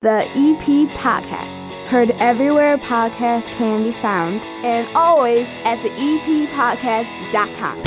The EP Podcast. Heard everywhere podcasts can be found, and always at theeppodcast.com.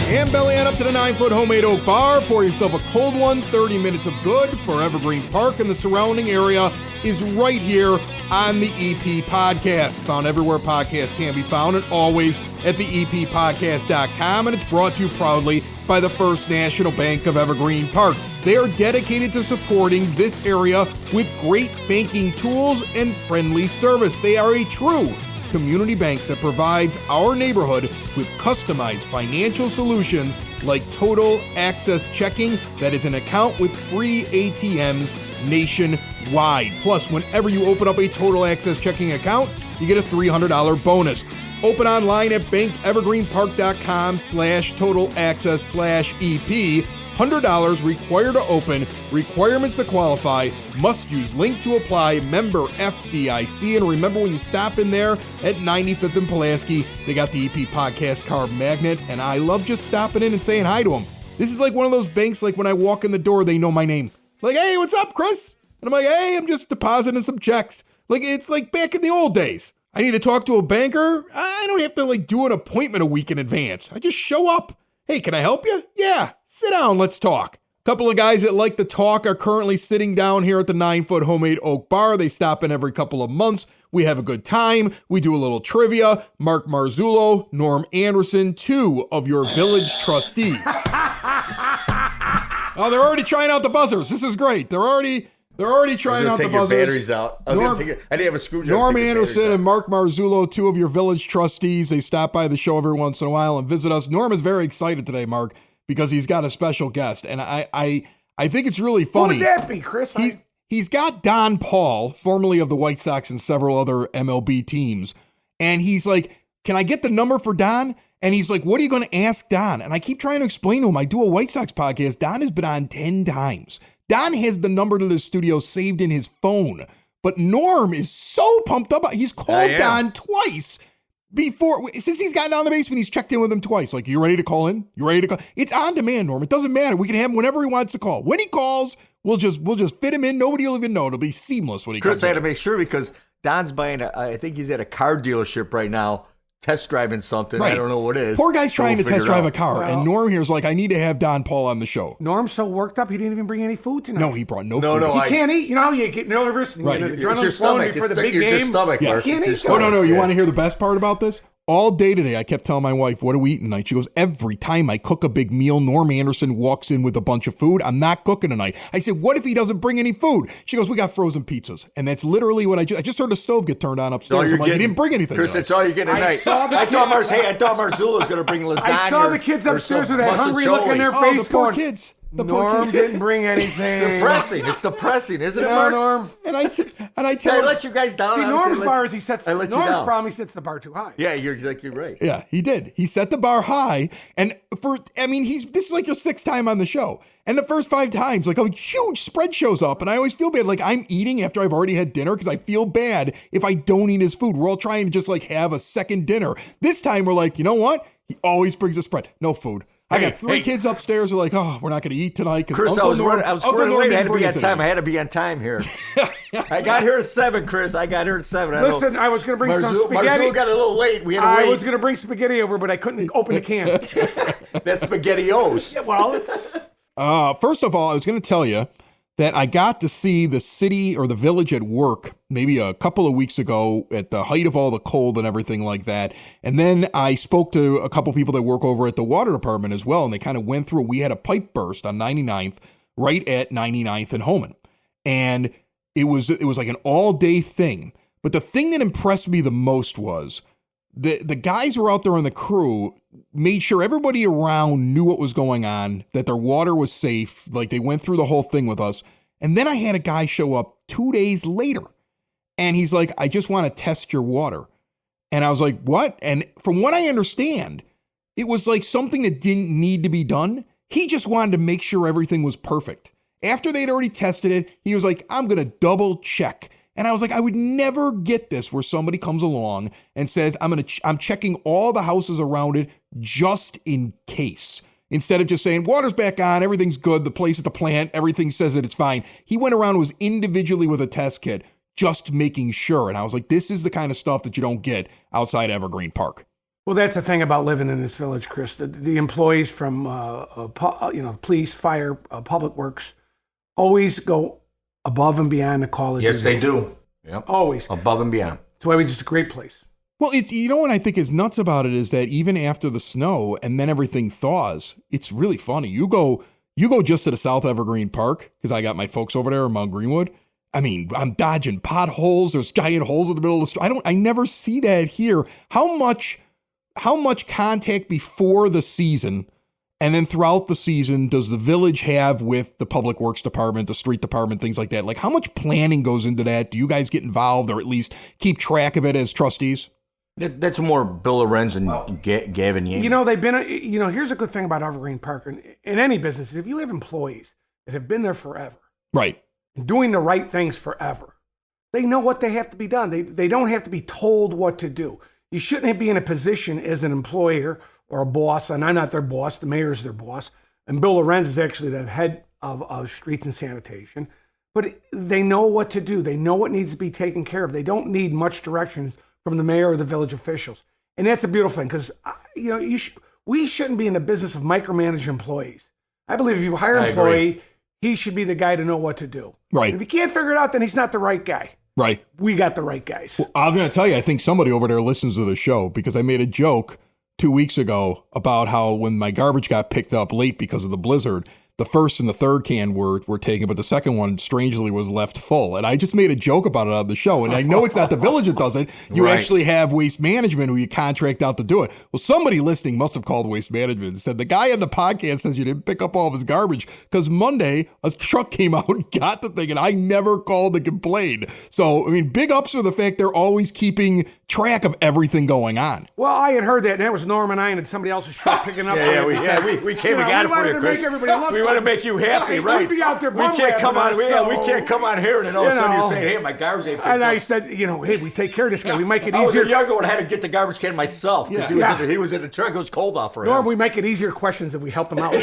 And belly on up to the 9-foot homemade oak bar. Pour yourself a cold one. 30 minutes of good for Evergreen Park and the surrounding area is right here on the EP Podcast. Found everywhere podcasts can be found and always at theeppodcast.com. And it's brought to you proudly by the First National Bank of Evergreen Park. They are dedicated to supporting this area with great banking tools and friendly service. They are a true community bank that provides our neighborhood with customized financial solutions like Total Access Checking, that is an account with free ATMs nationwide. Plus, whenever you open up a Total Access Checking account, you get a $300 bonus. Open online at bankevergreenpark.com/totalaccess/EP. $100 required to open, requirements to qualify, must use link to apply, member FDIC. And remember, when you stop in there at 95th and Pulaski, they got the EP Podcast card magnet, and I love just stopping in and saying hi to them. This is like one of those banks, like when I walk in the door, they know my name. Like, hey, what's up, Chris? And I'm like, hey, I'm just depositing some checks. Like, it's like back in the old days. I need to talk to a banker. I don't have to do an appointment a week in advance. I just show up. Hey, can I help you? Yeah, sit down, let's talk. A couple of guys that like to talk are currently sitting down here at the 9-foot homemade oak bar. They stop in every couple of months. We have a good time. We do a little trivia. Mark Marzullo, Norm Anderson, two of your village trustees. Oh, they're already trying out the buzzers. This is great. They're already trying out the buzzers. Take your batteries out. I didn't have a screwdriver. Norm Anderson and Mark Marzullo, two of your village trustees. They stop by the show every once in a while and visit us. Norm is very excited today, Mark, because he's got a special guest. And I think it's really funny. Who would that be, Chris? He's got Donn Pall, formerly of the White Sox and several other MLB teams. And he's like, can I get the number for Donn? And he's like, what are you going to ask Donn? And I keep trying to explain to him, I do a White Sox podcast. Donn has been on 10 times. Donn has the number to the studio saved in his phone. But Norm is so pumped up. He's called Donn twice before. Since he's gotten down the basement, he's checked in with him twice. Like, you ready to call in? You ready to call? It's on demand, Norm. It doesn't matter. We can have him whenever he wants to call. When he calls, we'll just fit him in. Nobody will even know. It'll be seamless when he comes in. Chris, I had to make sure because Don's buying, I think he's at a car dealership right now, test driving something. Right. I don't know what it is. Poor guy's trying to test drive a car. Well, and Norm here's like, I need to have Donn Pall on the show. Norm's so worked up, he didn't even bring any food tonight. No, he brought no food. No, he can't eat. You know how you get nervous and right. the adrenaline's flowing before the big game? Your stomach, yeah. Can't eat. Oh, no. You want to hear the best part about this? All day today, I kept telling my wife, what are we eating tonight? She goes, every time I cook a big meal, Norm Anderson walks in with a bunch of food. I'm not cooking tonight. I said, what if he doesn't bring any food? She goes, we got frozen pizzas. And that's literally what I just heard the stove get turned on upstairs. I'm like, he didn't bring anything. Chris, that's all you're getting tonight. I thought Marzullo was going to bring lasagna. I saw the kids upstairs with that hungry look in their face. The poor kids. Norm didn't bring anything. It's depressing, isn't it, Mark? Norm. And I tell him, I let you guys down. See, Norm's bar is Norm's problem, he sets the bar too high. Yeah, you're exactly right. Yeah, he did. He set the bar high, and this is like your sixth time on the show. And the first 5 times, like a huge spread shows up, and I always feel bad. Like I'm eating after I've already had dinner because I feel bad if I don't eat his food. We're all trying to just have a second dinner. This time we're like, you know what? He always brings a spread. No food. I got 3 kids upstairs who are like, oh, we're not going to eat tonight. Chris, I was running late. I had to be on time. I had to be on time here. I got here at 7, Chris. I got here at 7. Listen, I was going to bring some spaghetti. Marzullo got a little late. We had to wait. I was going to bring spaghetti over, but I couldn't open the can. That's SpaghettiOs. Yeah, well, it's... First of all, I was going to tell you that I got to see the city or the village at work maybe a couple of weeks ago at the height of all the cold and everything like that. And then I spoke to a couple people that work over at the water department as well. And they kind of went through, we had a pipe burst on 99th, right at 99th and Homan. And it was like an all day thing. But the thing that impressed me the most was the guys who were out there on the crew made sure everybody around knew what was going on, that their water was safe. Like they went through the whole thing with us. And then I had a guy show up 2 days later and he's like, I just want to test your water. And I was like, what? And from what I understand, it was like something that didn't need to be done. He just wanted to make sure everything was perfect. After they'd already tested it, he was like, I'm going to double check. And I was like, I would never get this where somebody comes along and says, I'm checking all the houses around it just in case. Instead of just saying, water's back on, everything's good, the place at the plant, everything says that it's fine. He went around and was individually with a test kit, just making sure. And I was like, this is the kind of stuff that you don't get outside Evergreen Park. Well, that's the thing about living in this village, Chris. The employees from police, fire, public works, always go above and beyond the call of duty. Yes, they do. Yep. Always. Above and beyond. That's why it's a great place. Well, you know what I think is nuts about it is that even after the snow and then everything thaws, it's really funny. You go just to the South Evergreen Park, because I got my folks over there in Mount Greenwood. I mean, I'm dodging potholes. There's giant holes in the middle of the street. I never see that here. How much contact before the season and then throughout the season does the village have with the public works department, the street department, things like that? Like, how much planning goes into that? Do you guys get involved or at least keep track of it as trustees? That's more Bill Lorenz and Gavin Yang. Here's a good thing about Evergreen Park. In any business, if you have employees that have been there forever. Right. And doing the right things forever, they know what they have to be done. They don't have to be told what to do. You shouldn't be in a position as an employer or a boss, and I'm not their boss, the mayor's their boss, and Bill Lorenz is actually the head of streets and sanitation, but they know what to do. They know what needs to be taken care of. They don't need much direction from the mayor or the village officials. And that's a beautiful thing, because we shouldn't be in the business of micromanaging employees. I believe if you hire an employee, he should be the guy to know what to do. Right. And if he can't figure it out, then he's not the right guy. Right. We got the right guys. Well, I'm going to tell you, I think somebody over there listens to the show, because I made a joke 2 weeks ago about how when my garbage got picked up late because of the blizzard, the first and the third can were taken, but the second one strangely was left full. And I just made a joke about it on the show. And I know it's not the village that does it. You actually have Waste Management who you contract out to do it. Well, somebody listening must have called Waste Management and said, the guy on the podcast says you didn't pick up all of his garbage because Monday a truck came out and got the thing, and I never called to complain. So, I mean, big ups for the fact they're always keeping track of everything going on. Well, I had heard that, and that was Norm and I, and somebody else's truck picking up. We came and got it for you, Chris. We want to make you happy, right? Be out there we can't come on. We can't come on here, and then all of a sudden you're saying, "Hey, my garbage ain't picked up." And I said, hey, we take care of this guy. We make it easier. I was a younger one. I had to get the garbage can myself because he was in the truck. It was cold out for him. Norm, we make it easier questions if we help him out.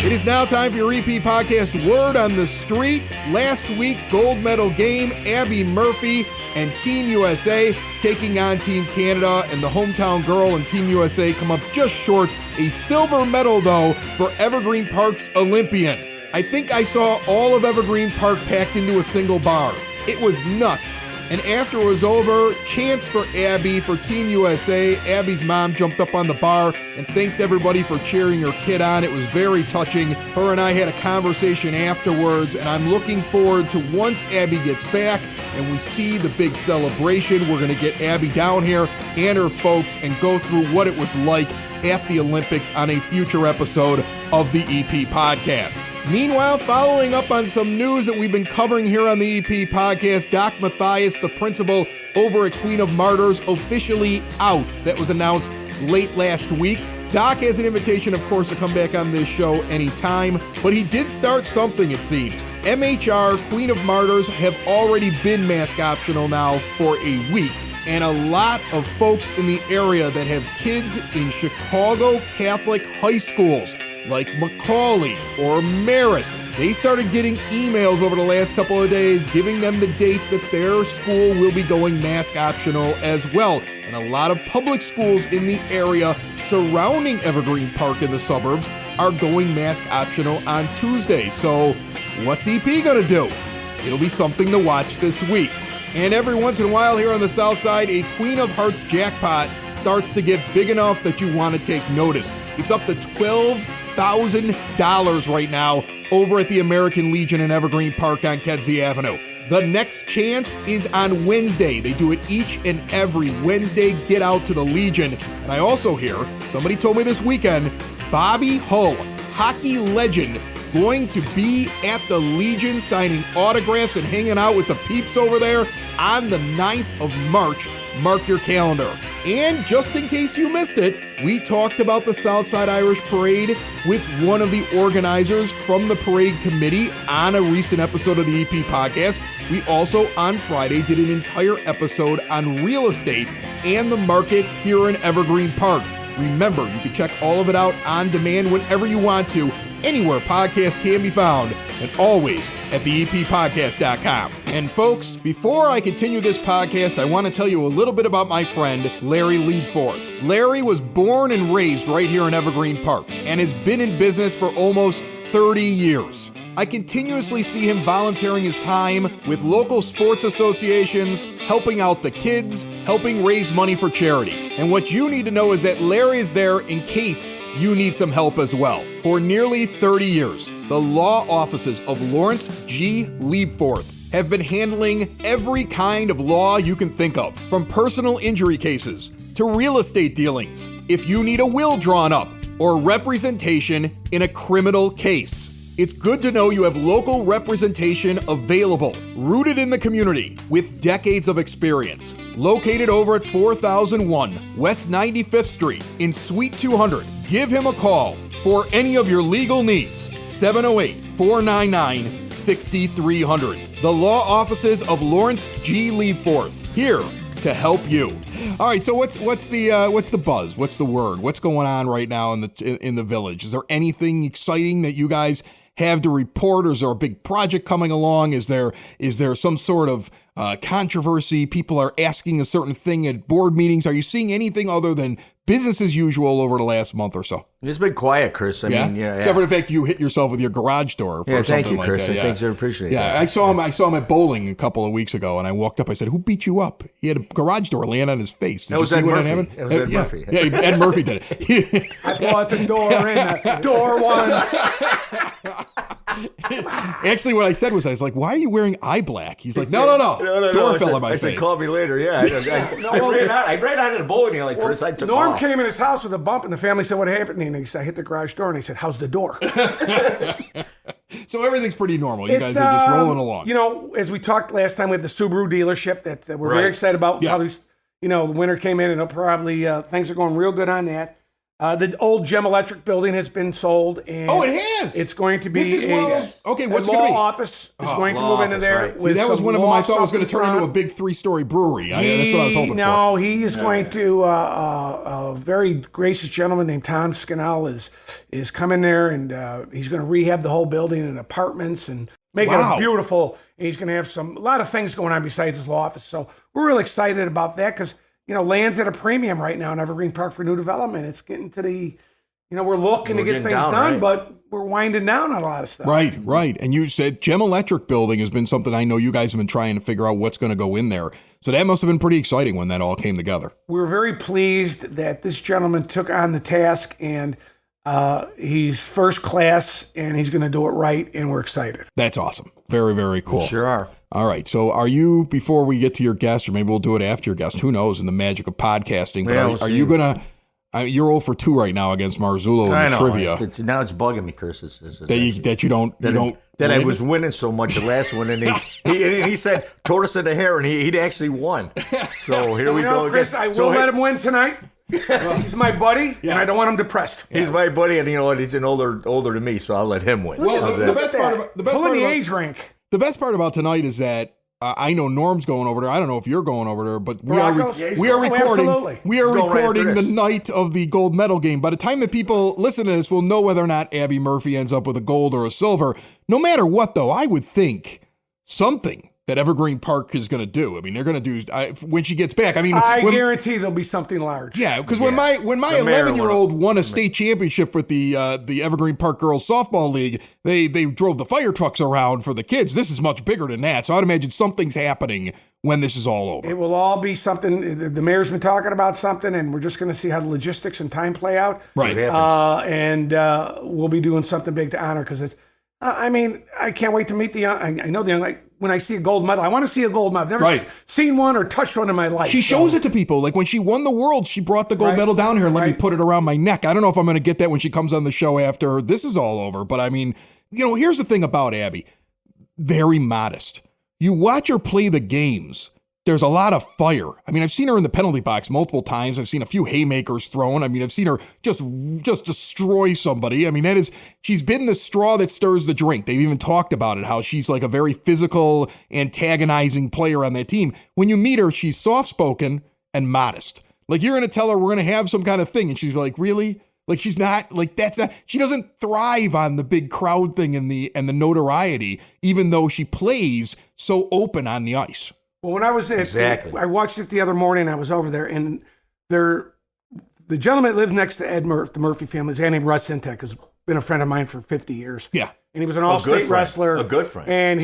It is now time for your EP podcast, Word on the Street. Last week, gold medal game, Abby Murphy and Team USA taking on Team Canada, and the hometown girl and Team USA come up just short. A silver medal, though, for Evergreen Park's Olympian. I think I saw all of Evergreen Park packed into a single bar. It was nuts. And after it was over, chants for Abby for Team USA. Abby's mom jumped up on the bar and thanked everybody for cheering her kid on. It was very touching. Her and I had a conversation afterwards, and I'm looking forward to once Abby gets back and we see the big celebration. We're going to get Abby down here and her folks and go through what it was like at the Olympics on a future episode of the EP podcast. Meanwhile, following up on some news that we've been covering here on the EP podcast, Doc Mathias, the principal over at Queen of Martyrs, officially out. That was announced late last week. Doc has an invitation, of course, to come back on this show anytime, but he did start something, it seems. MHR, Queen of Martyrs, have already been mask optional now for a week. And a lot of folks in the area that have kids in Chicago Catholic high schools, like Macaulay or Marist, they started getting emails over the last couple of days giving them the dates that their school will be going mask optional as well. And a lot of public schools in the area surrounding Evergreen Park in the suburbs are going mask optional on Tuesday. So what's EP gonna do? It'll be something to watch this week. And every once in a while here on the South Side, a Queen of Hearts jackpot starts to get big enough that you want to take notice. It's up to $12,000 right now over at the American Legion in Evergreen Park on Kedzie Avenue. The next chance is on Wednesday. They do it each and every Wednesday. Get out to the Legion. And I also hear, somebody told me this weekend, Bobby Hull, hockey legend, going to be at the Legion signing autographs and hanging out with the peeps over there on the 9th of March. Mark your calendar. And just in case you missed it, we talked about the Southside Irish Parade with one of the organizers from the parade committee on a recent episode of the EP podcast. We also, on Friday, did an entire episode on real estate and the market here in Evergreen Park. Remember, you can check all of it out on demand whenever you want to, anywhere podcasts can be found, and always at theeppodcast.com. And folks, before I continue this podcast, I want to tell you a little bit about my friend, Larry Liebforth. Larry was born and raised right here in Evergreen Park and has been in business for almost 30 years. I continuously see him volunteering his time with local sports associations, helping out the kids, helping raise money for charity. And what you need to know is that Larry is there in case you need some help as well. For nearly 30 years, the law offices of Lawrence G. Liebforth have been handling every kind of law you can think of, from personal injury cases to real estate dealings, if you need a will drawn up, or representation in a criminal case. It's good to know you have local representation available, rooted in the community, with decades of experience. Located over at 4001 West 95th Street in Suite 200. Give him a call for any of your legal needs. 708-499-6300. The law offices of Lawrence G. Liebforth, here to help you. All right, so what's the buzz? What's the word? What's going on right now in the village? Is there anything exciting that you guys have to report, or is there a big project coming along? Is there some sort of controversy? People are asking a certain thing at board meetings. Are you seeing anything other than business as usual over the last month or so? It's been quiet, Chris. I mean, except for the fact you hit yourself with your garage door. For thank something you, Chris. Like that. Thanks, I appreciate that. I saw him at bowling a couple of weeks ago, and I walked up. I said, "Who beat you up?" He had a garage door land on his face. That was Ed Murphy. It was Ed Murphy. Yeah, Ed Murphy did it. I brought the door in. Door one. Actually, what I said was, I was like, "Why are you wearing eye black?" He's like, "No. Door fell on my face." I said, "Call me later." Yeah, I ran out of the bowling alley, Chris. I took Norm off. came in his house with a bump, and the family said, "What happened?" And he said, "I hit the garage door." And he said, "How's the door?" So everything's pretty normal. You guys are just rolling along. You know, as we talked last time, we have the Subaru dealership that we're very excited about. Yeah. Probably, the winter came in, and it'll probably things are going real good on that. The old Gem Electric building has been sold, and it has. It's going to be This is one of those. Okay, what's a going to law be? office is going to move into office, there. right. See, that was one of them I thought was going to turn into a big 3-story brewery. That's what I was hoping for. No, he is going to. A very gracious gentleman named Tom Scannell is coming there, and he's going to rehab the whole building and apartments and make it beautiful. And he's going to have a lot of things going on besides his law office. So we're really excited about that because land's at a premium right now in Evergreen Park for new development. It's getting to the we're looking to get things done, right? But we're winding down on a lot of stuff. Right. And you said Gem Electric building has been something I know you guys have been trying to figure out what's going to go in there. So that must have been pretty exciting when that all came together. We're very pleased that this gentleman took on the task, and he's first class, and he's going to do it right, and we're excited. That's awesome. Very, very cool. We sure are. All right. So are you, before we get to your guest, or maybe we'll do it after your guest, who knows, in the magic of podcasting, but are you going to... you're 0 for 2 right now against Marzullo in the trivia. Now it's bugging me, Chris. That I was winning so much the last one, and he said tortoise in the hair, and he'd actually won. So here we go. Chris, I will let him win tonight. He's my buddy, and I don't want him depressed. He's my buddy, and you know what? He's older than me, so I'll let him win. Well, the best part about age rank. The best part about tonight is that I know Norm's going over there. I don't know if you're going over there, but we are recording. We are recording the night of the gold medal game. By the time that people listen to this, will know whether or not Abby Murphy ends up with a gold or a silver. No matter what, though, I would think something that Evergreen Park is going to do. I mean, they're going to do when she gets back. I mean, I guarantee there'll be something large. Yeah, because when my 11-year-old won a state championship with the Evergreen Park Girls Softball League, they drove the fire trucks around for the kids. This is much bigger than that, so I'd imagine something's happening when this is all over. It will all be something. The mayor's been talking about something, and we're just going to see how the logistics and time play out. Right. And we'll be doing something big to honor because it's. I mean, I can't wait to meet the young. I know the young. Like when I see a gold medal, I want to see a gold medal. I've never seen one or touched one in my life. She shows it to people. Like when she won the world, she brought the gold medal down here and let me put it around my neck. I don't know if I'm going to get that when she comes on the show after this is all over. But I mean, here's the thing about Abby. Very modest. You watch her play the games. there's a lot of fire. I mean, I've seen her in the penalty box multiple times. I've seen a few haymakers thrown. I mean, I've seen her just destroy somebody. I mean, she's been the straw that stirs the drink. They've even talked about it, how she's like a very physical, antagonizing player on that team. When you meet her, she's soft-spoken and modest. Like, you're going to tell her we're going to have some kind of thing, and she's like, really? Like, she's not, like, that's not, she doesn't thrive on the big crowd thing and the notoriety, even though she plays so open on the ice. Well, when I was I watched it the other morning. I was over there, and the gentleman that lived next to the Murphy family, is a guy named Russ Sintek, who's been a friend of mine for 50 years. Yeah. And he was an all-state wrestler. A good friend. And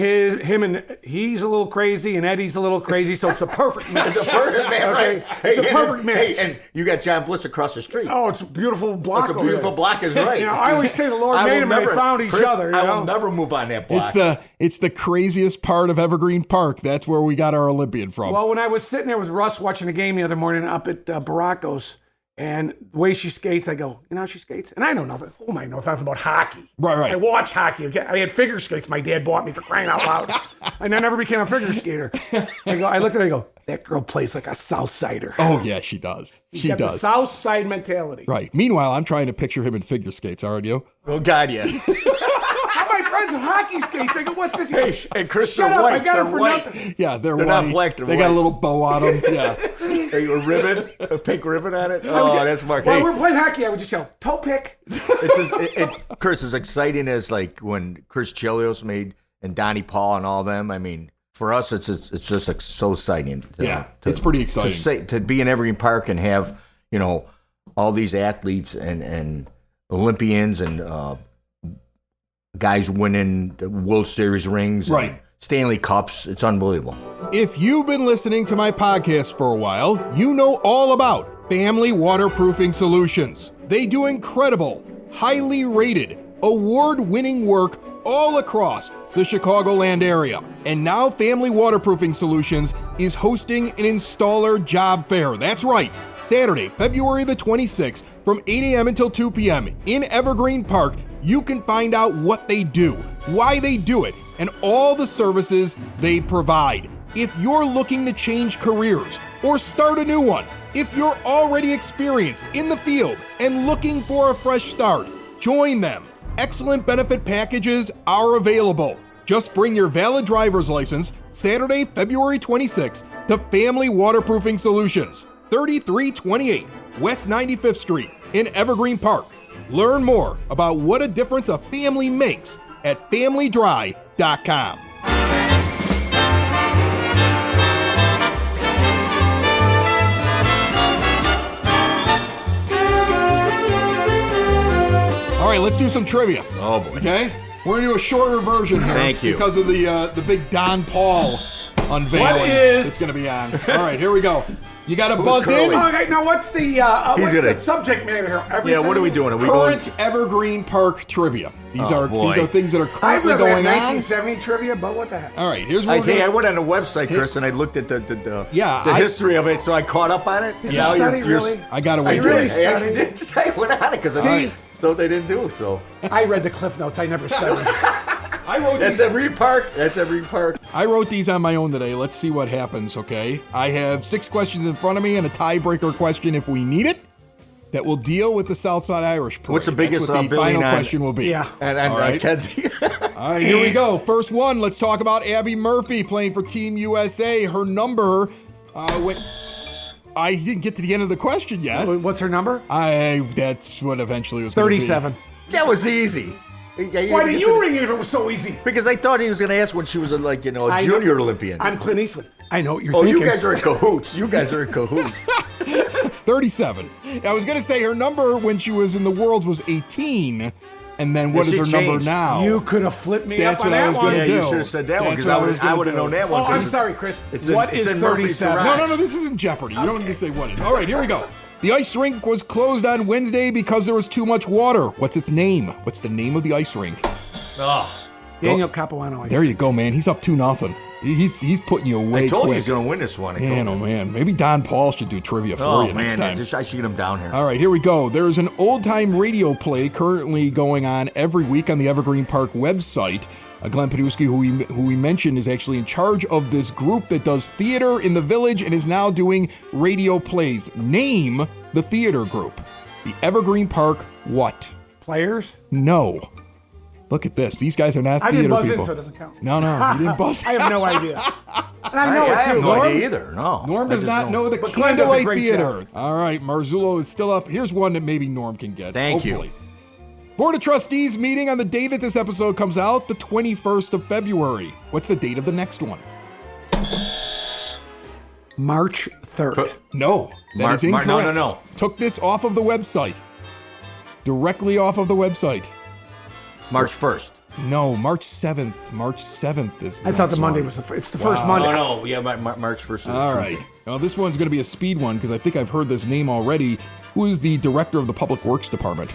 he's a little crazy, and Eddie's a little crazy, so it's a perfect match. It's a perfect match, right? It's a perfect match. Hey, and you got John Bliss across the street. Oh, it's a beautiful block. It's a beautiful block, is right. I always say the Lord made them, and they found each other. I will never move on that block. It's the craziest part of Evergreen Park. That's where we got our Olympian from. Well, when I was sitting there with Russ watching the game the other morning up at Baracos, and the way she skates, I go, you know how she skates? And I know nothing. Who am I know nothing about hockey? Right. I watch hockey. I had figure skates my dad bought me for crying out loud. And I never became a figure skater. I looked at her and I go, that girl plays like a South Sider. Oh, yeah, she does. She does. The South Side mentality. Right. Meanwhile, I'm trying to picture him in figure skates, aren't you? Oh, God, yeah. My friends in hockey skates. I go, what's this? Hey, Chris, shut up! I got it for nothing. Yeah, they're white. Not black. They got a little bow on them. Yeah. A ribbon, a pink ribbon on it. Oh, that's Mark. While we're playing hockey, I would just yell, toe pick. Chris, as exciting as like when Chris Chelios made and Donn Pall and all them. I mean, for us, it's just like so exciting. It's pretty exciting to be in Evergreen Park and have all these athletes and Olympians and guys winning the World Series rings, right? And Stanley Cups. It's unbelievable. If you've been listening to my podcast for a while, you know all about Family Waterproofing Solutions. They do incredible, highly rated, award-winning work all across the Chicagoland area. And now Family Waterproofing Solutions is hosting an installer job fair. That's right, Saturday, February the 26th from 8 a.m. until 2 p.m. in Evergreen Park. You can find out what they do, why they do it, and all the services they provide. If you're looking to change careers or start a new one, if you're already experienced in the field and looking for a fresh start, join them. Excellent benefit packages are available. Just bring your valid driver's license Saturday, February 26th to Family Waterproofing Solutions, 3328 West 95th Street in Evergreen Park. Learn more about what a difference a family makes at familydry.com. All right, let's do some trivia. Oh, boy. Okay? We're going to do a shorter version here. Thank you. Because of the big Donn Pall unveiling. What is... It's going to be on. All right, here we go. You got to buzz in. Okay, now what's the subject matter here? Everything? Yeah, what are we doing? Are we Current Evergreen Park trivia. These are things that are currently I going have on. 1970 trivia, but what the heck? All right, here's what I went on the website, Chris, and I looked at the history of it, so I caught up on it. Did you study, really? I got to I wait. really actually did. I went on it because I thought they didn't do so. I read the Cliff Notes. I never studied. I wrote That's Evergreen Park. That's Evergreen Park. I wrote these on my own today. Let's see what happens, okay? I have 6 questions in front of me and a tiebreaker question if we need it that will deal with the Southside Irish Parade. What's the biggest That's what the final question will be. Yeah. And all right. All right, here we go. First one, let's talk about Abby Murphy playing for Team USA. Her number I didn't get to the end of the question yet. What's her number? That's what eventually was going to be. 37. That was easy. Why did you ring it if it was so easy? Because I thought he was going to ask when she was a junior Olympian. I'm Clint Eastwood. I know what you're thinking. Oh, you guys are in cahoots. 37. I was going to say her number when she was in the Worlds was 18. And then what is her number now? You could have flipped me That's up on what I that was one. going to do. You should have said that one because I would have known that one. Oh, I'm sorry, Chris. It's what is 37? No, this isn't Jeopardy. You don't need to say what is. All right, here we go. The ice rink was closed on Wednesday because there was too much water. What's its name? What's the name of the ice rink? Oh. Daniel Capuano. There you go, man. He's up 2-0. He's putting you away. I told quick. you he's going to win this one. Man, oh man, maybe Donn Pall should do trivia for you next time. I should get him down here. All right, here we go. There's an old-time radio play currently going on every week on the Evergreen Park website. Glenn Paduski, who we mentioned, is actually in charge of this group that does theater in the village and is now doing radio plays. Name the theater group. The Evergreen Park what? Players? No. Look at this. These guys are not theater people. I didn't buzz in, so it doesn't count. No, you didn't buzz. I have no idea. And I know I have it too. no idea either. No. Norm does not know the But Glenn does a Candlelight great Theater. job. All right, Marzullo is still up. Here's one that maybe Norm can get. Thank you. Hopefully. Board of Trustees meeting on the date that this episode comes out, the 21st of February. What's the date of the next one? March 3rd. No, that is incorrect. No. Took this off of the website. Directly off of the website. March 1st. No, March 7th. March 7th is the I thought next the Monday one. was it's the first Monday. No. Yeah, March 1st. All right. Well, this one's going to be a speed one because I think I've heard this name already. Who is the director of the Public Works Department?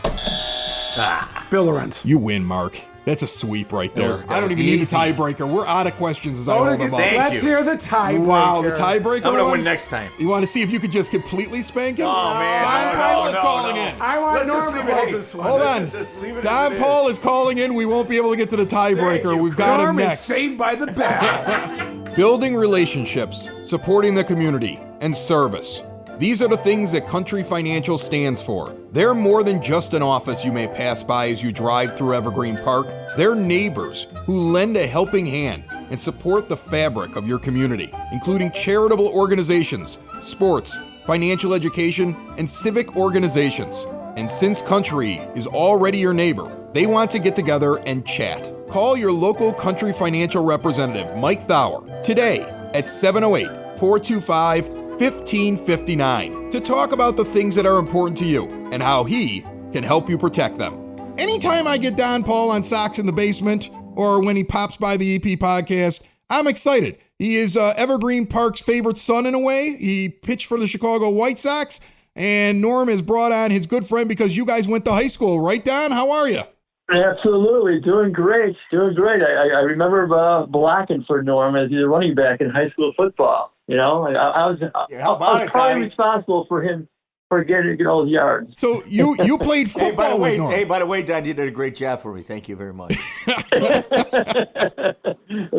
Bill Lorenz. You win, Mark. That's a sweep right there. That I don't was even need a easy. tiebreaker. We're out of questions as I hold them up. Thank Let's you. hear the tiebreaker. Wow, the tiebreaker. I'm going to one? win next time. You want to see if you could just completely spank him? Oh, man. Donn Pall is calling in. I want Let's just Norm to leave it. call Hey, this one. Hold on. Just leave it as Donn it Pall is. is calling in. We won't be able to get to the tiebreaker. We've got him Norm is next. saved by the bell. Building relationships, supporting the community, and service. These are the things that Country Financial stands for. They're more than just an office you may pass by as you drive through Evergreen Park. They're neighbors who lend a helping hand and support the fabric of your community, including charitable organizations, sports, financial education, and civic organizations. And since Country is already your neighbor, they want to get together and chat. Call your local Country Financial representative, Mike Thauer, today at 708-425-1559 to talk about the things that are important to you and how he can help you protect them. Anytime I get Donn Pall on Sox in the Basement or when he pops by the EP podcast, I'm excited. He is Evergreen Park's favorite son in a way. He pitched for the Chicago White Sox, and Norm has brought on his good friend because you guys went to high school, right, Don? How are you? Absolutely, doing great. I remember blocking for Norm as a running back in high school football. You know, I was probably Tommy? responsible for him for getting those yards. So you played football with Norm. By the way, Don, you did a great job for me. Thank you very much. That's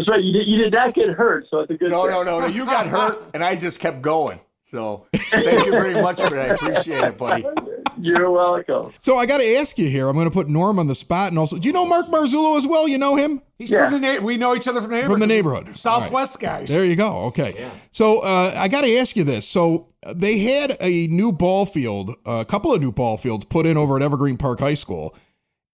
right. You did not get hurt, so it's a good thing. No. You got hurt, and I just kept going. So thank you very much for that. I appreciate it, buddy. You're welcome. So I got to ask you here. I'm going to put Norm on the spot, and also, do you know Mark Marzullo as well? You know him He's from the we know each other from the neighborhood. from the neighborhood. Southwest guys. There you go. Okay. Yeah. So I got to ask you this. So they had a new ball field, a couple of new ball fields put in over at Evergreen Park High School.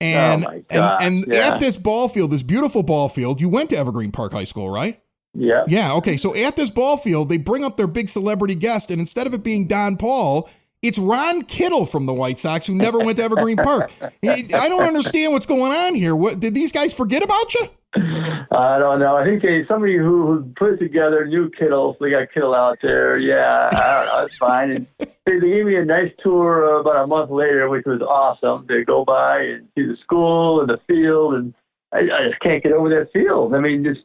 And, Oh, my God. and Yeah. at this ball field, this beautiful ball field, you went to Evergreen Park High School, right? Yeah. Yeah. Okay. So at this ball field, they bring up their big celebrity guest, and instead of it being Donn Pall, it's Ron Kittle from the White Sox, who never went to Evergreen Park. I don't understand what's going on here. What did these guys forget about you? I don't know. I think somebody who put it together knew Kittle, so they got Kittle out there. Yeah, I don't know. It's fine. And they gave me a nice tour about a month later, which was awesome. To go by and see the school and the field, and I just can't get over that field. I mean, it's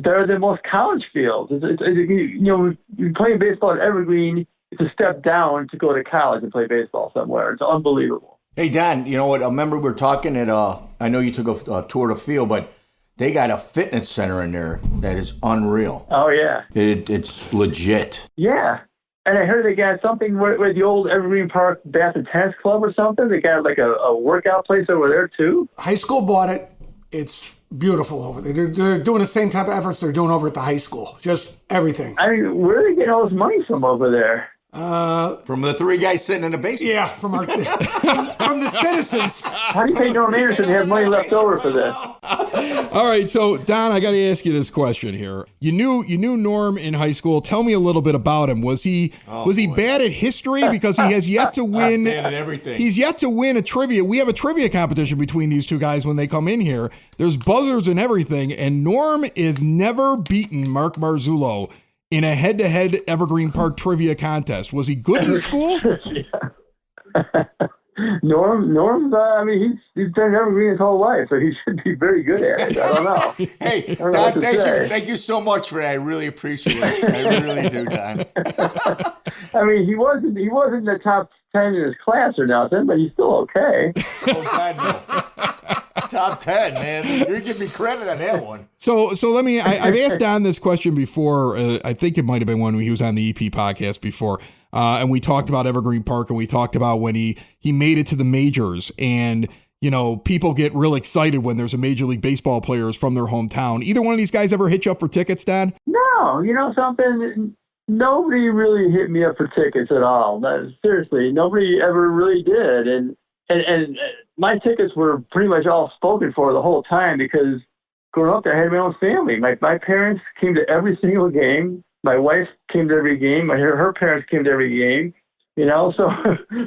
better than most college fields. You're playing baseball at Evergreen. It's a step down to go to college and play baseball somewhere. It's unbelievable. Hey, Don, you know what? I remember we were talking at, I know you took a tour of the field, but they got a fitness center in there that is unreal. Oh, yeah. It's legit. Yeah. And I heard they got something where the old Evergreen Park Bath and Tennis Club or something. They got like a workout place over there, too. High school bought it. It's beautiful over there. They're doing the same type of efforts they're doing over at the high school. Just everything. I mean, where are they getting all this money from over there? From the three guys sitting in the basement. Yeah, from the citizens. How do you think Norm Anderson has money left over for this? All right, so Don, I got to ask you this question here. You knew Norm in high school. Tell me a little bit about him. Was he bad at history? Because he has yet to win. Bad at everything. He's yet to win a trivia. We have a trivia competition between these two guys when they come in here. There's buzzers and everything, and Norm is never beaten Mark Marzullo in a head-to-head Evergreen Park trivia contest. Was he good in school? Norm. I mean, he's been Evergreen his whole life, so he should be very good at it. I don't know. Hey, I don't know Don, what to say. thank you so much for that. I really appreciate it. I really do, Don. I mean, he wasn't in the top 10 in his class or nothing, but he's still okay. Oh God, no. Top 10, man. You're giving me credit on that one. So let me. I've asked Don this question before. I think it might have been when he was on the EP podcast before, and we talked about Evergreen Park, and we talked about when he made it to the majors, and people get real excited when there's a Major League Baseball players from their hometown. Either one of these guys ever hit you up for tickets, Don? No, something. Nobody really hit me up for tickets at all. Seriously, nobody ever really did, and my tickets were pretty much all spoken for the whole time because growing up, I had my own family. My parents came to every single game. My wife came to every game. Her parents came to every game. So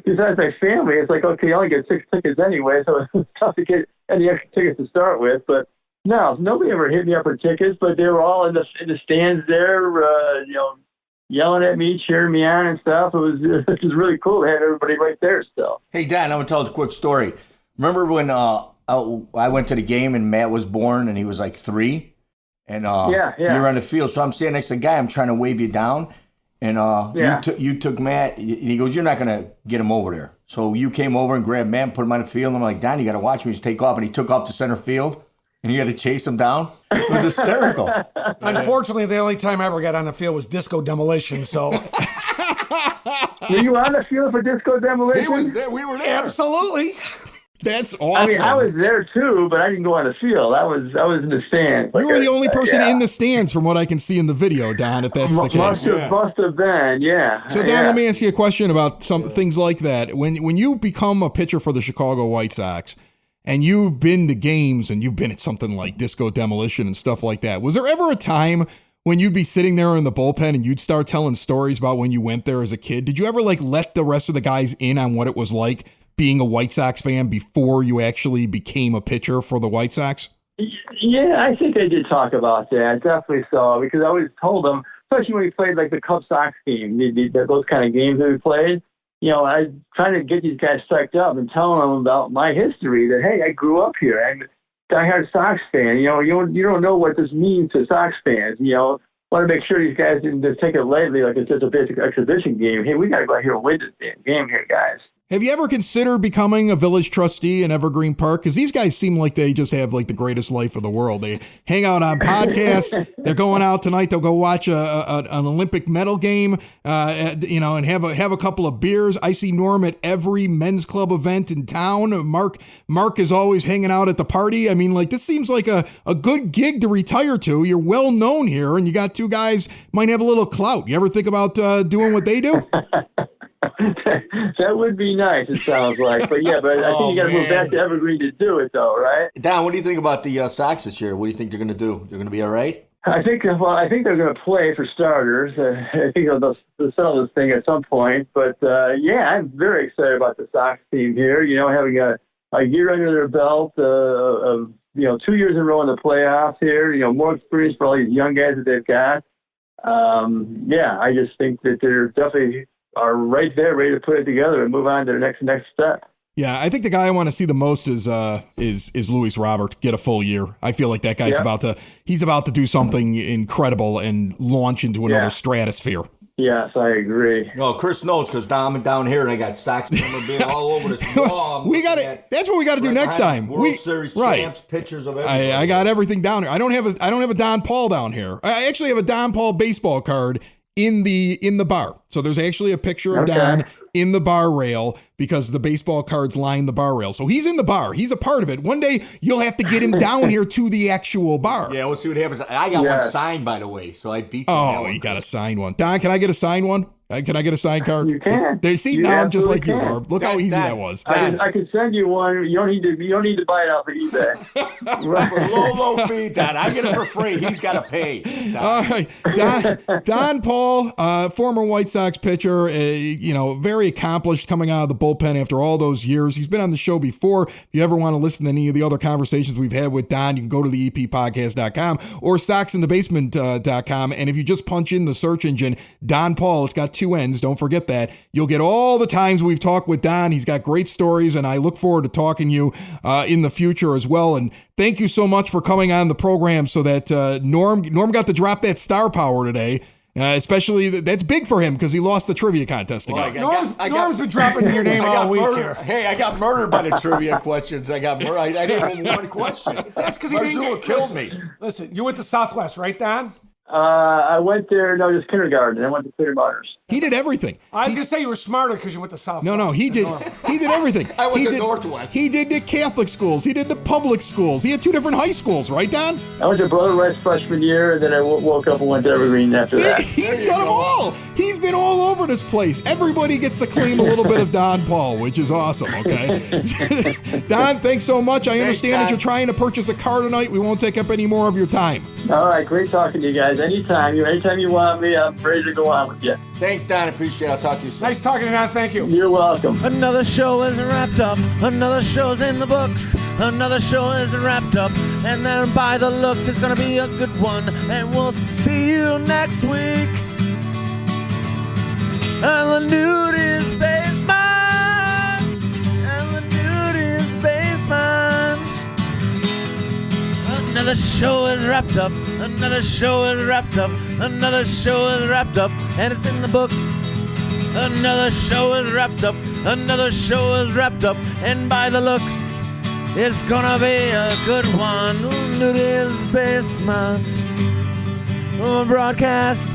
besides my family, it's like, okay, I only get 6 tickets anyway, so it's tough to get any extra tickets to start with. But no, nobody ever hit me up for tickets, but they were all in the stands there, yelling at me, cheering me on and stuff. It was really cool to have everybody right there still. Hey, Don, I'm going to tell a quick story. Remember when I went to the game and Matt was born and he was like 3? And yeah. you were on the field. So I'm standing next to the guy. I'm trying to wave you down. And you took Matt. And he goes, you're not going to get him over there. So you came over and grabbed Matt and put him on the field. And I'm like, Don, you got to watch me just take off. And he took off to center field. And you had to chase him down? It was hysterical. Unfortunately, the only time I ever got on the field was Disco Demolition, so. Were you on the field for Disco Demolition? He was there. We were there. Absolutely. That's awesome. I mean, I was there too, but I didn't go on the field. I was in the stands. You were the only person in the stands from what I can see in the video, Don, if that's the case. Must have been, yeah. So, Don, let me ask you a question about some things like that. When you become a pitcher for the Chicago White Sox, and you've been to games and you've been at something like Disco Demolition and stuff like that, was there ever a time when you'd be sitting there in the bullpen and you'd start telling stories about when you went there as a kid? Did you ever let the rest of the guys in on what it was like being a White Sox fan before you actually became a pitcher for the White Sox? Yeah, I think I did talk about that. Definitely so, because I always told them, especially when we played like the Cubs-Sox game, those kind of games that we played, I trying to get these guys psyched up and telling them about my history, that, hey, I grew up here. I'm a diehard Sox fan. You don't know what this means to Sox fans. Want to make sure these guys didn't just take it lightly like it's just a basic exhibition game. Hey, we got to go out here and win this damn game here, guys. Have you ever considered becoming a village trustee in Evergreen Park? Because these guys seem like they just have the greatest life of the world. They hang out on podcasts. They're going out tonight. They'll go watch an Olympic medal game, and have a couple of beers. I see Norm at every men's club event in town. Mark is always hanging out at the party. I mean, this seems like a good gig to retire to. You're well known here, and you got 2 guys might have a little clout. You ever think about doing what they do? That would be nice, it sounds like. But I think you got to move back to Evergreen to do it, though, right? Don, what do you think about the Sox this year? What do you think they're going to do? They're going to be all right? I think they're going to play for starters. I think they'll settle this thing at some point. But, I'm very excited about the Sox team here, having a year under their belt, 2 years in a row in the playoffs here, more experience for all these young guys that they've got. I just think that they're definitely are right there, ready to put it together and move on to the next step. Yeah, I think the guy I want to see the most is Luis Robert get a full year. I feel like that guy's about to do something incredible and launch into another stratosphere. Yes, I agree. No, Chris knows because I'm down here and I got Sox memorabilia all over this wall. That's what we got to do next time. World Series champs, pictures of everything. I got everything down here. I don't have a Donn Pall down here. I actually have a Donn Pall baseball card in the bar. So there's actually a picture of Don in the bar rail because the baseball cards line the bar rail. So he's in the bar. He's a part of it. One day you'll have to get him down here to the actual bar. Yeah, we'll see what happens. I got one signed, by the way, so I beat you. Oh, you got a signed one. Don, can I get a signed one? Can I get a signed card? You can. They see now I'm just like you, Barb. Look how easy that was. I can send you one. You don't need to buy it off of eBay. low fee, Don. I get it for free. He's got to pay. Don. All right, Donn Pall, former White Sox pitcher. Very accomplished coming out of the bullpen after all those years. He's been on the show before. If you ever want to listen to any of the other conversations we've had with Don, you can go to the eppodcast.com or soxinthebasement.com. And if you just punch in the search engine Donn Pall, it's got two ends. Don't forget that. You'll get all the times we've talked with Donn. He's got great stories, and I look forward to talking to you in the future as well. And thank you so much for coming on the program so that Norm got to drop that star power today. Especially, that's big for him because he lost the trivia contest again. Norm's been dropping your name all week here. Hey, I got murdered by the trivia questions. I didn't have one question. That's because he didn't killed me. Listen, you went to Southwest, right, Don? I went there, just kindergarten. I went to kindergartners. He did everything. I was going to say you were smarter because you went to Southwest. No, he did everything. I went to Northwest. He did the Catholic schools. He did the public schools. He had 2 different high schools, right, Don? I went to Brother Rice freshman year, and then I woke up and went to Evergreen after that. He's done them all. He's been all over this place. Everybody gets to claim a little bit of Donn Pall, which is awesome, okay? Don, thanks so much. I understand that you're trying to purchase a car tonight. We won't take up any more of your time. All right, great talking to you guys. Anytime you want me, I'm ready to go on with you. Thanks, Don. Appreciate it. I'll talk to you soon. Nice talking to you, Don. Thank you. You're welcome. Another show is wrapped up. Another show's in the books. Another show is wrapped up. And then by the looks, it's going to be a good one. And we'll see you next week. And the nude is basement. And the nude is basement. Another show is wrapped up. Another show is wrapped up. Another show is wrapped up. And it's in the books. Another show is wrapped up. Another show is wrapped up. And by the looks, it's gonna be a good one. Nudie's Basement. Broadcast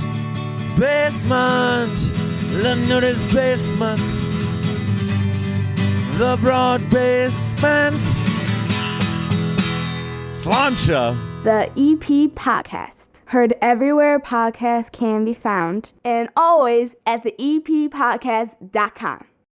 Basement. The Nudie's Basement. The Broad Basement. Slancha. The EP Podcast. Heard everywhere podcasts can be found, and always at the eppodcast.com.